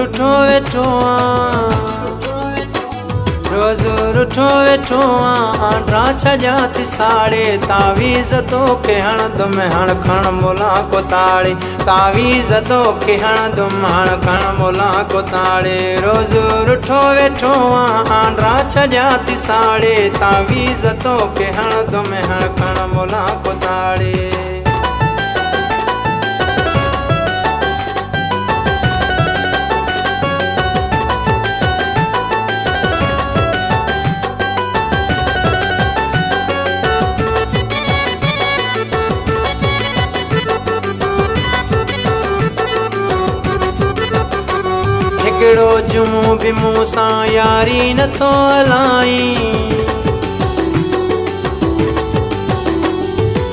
रुठो वेठो रोज़ रुठो वेठो आंड्रा छजा थी साड़े तावीज़ तो के हण दुम हण खण मोला को ताड़े तावीज़ तो के हण दुम हण खण मोला को ताड़े रोज़ रुठो वेठो आंड्रा छजा थी साड़े तावीज़ तो के हण दुम हण खण मोला को ताड़े हिकिड़ो जुमो बि मूं सां यारी नथो हलाई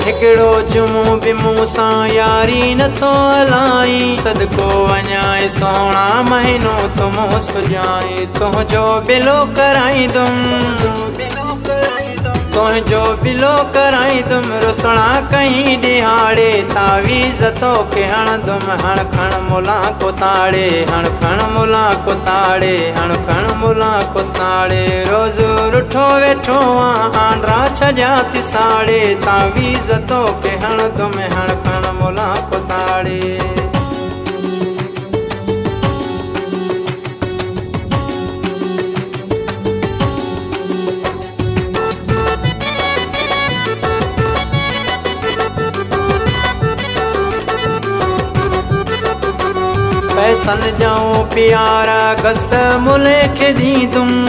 हिकिड़ो जुमो बि मूं सां यारी नथो हलाई सदको वञाए सोणा महीनो तुमो सुजाए तुंहिंजो बिलो कराईंदुमि तुंहिंजो बिलो कराईंदुमि रुसणा कहीं ॾिहाड़े तावीज़ तो के हणंदुमि हण खण मुला को ताड़े हण खण मुला को ताड़े हण खण मुला को ताड़े रोज़ रुठो वेठो आंड्रा छजा थी साड़े तावीज़ तो के हणंदुमि हण खण मुला को ताड़े पैसन जाऊं प्यारा गस मुले खे ॾींदुमि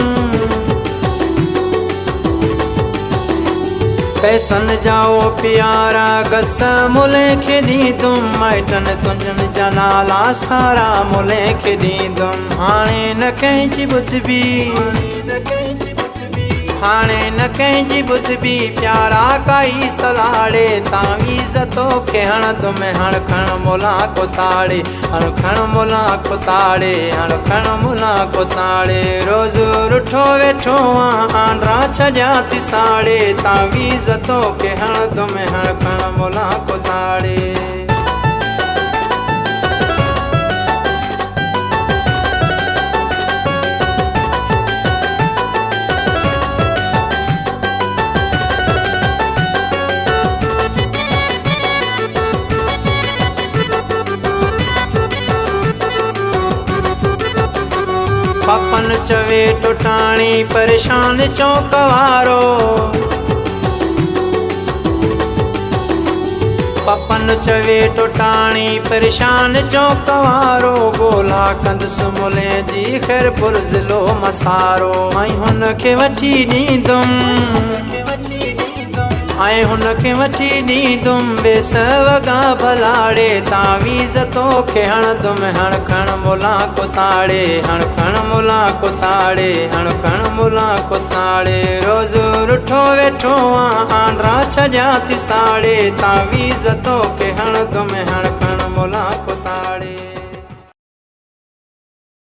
पैसन जाओ प्यारा गस मुले खे ॾींदुमि माइटनि तुंहिंजनि जा नाला सारा मुले खे ॾींदुमि हाणे न कंहिंजी ॿुधबी हाणे न कंहिंजी ॿुधबी प्यारा काई सलाड़े तावीज़ तो के हणंदुमि हण खण मुला को ताड़े हण खण मुला को ताड़े हण खण मुला को ताड़े रोज़ रुठो वेठो आंड्रा छजा थी साड़े तावीज़ तो के हणंदुमि हण खण मुला को ताड़े पपन चवे टुटाणी परेशान चौक वारो पपन चवे टुटाणी परेशान चौक वारो ॻोल्हा कंदुसि मुले जी ख़ैरपुर ज़िलो मसारो ऐं हुनखे वठी ॾींदुमि ऐं हुनखे वठी ॾींदुमि बेस वॻा भलाड़े तावीज़ तो के हणंदुमि हण खण मुला को ताड़े हण खण मुला को ताड़े हण खण मुला को ताड़े रोज़ रुठो वेठो आंड्रा छजा थी साड़े तावीज़ तो के हणंदुमि हण खण मुला को ताड़े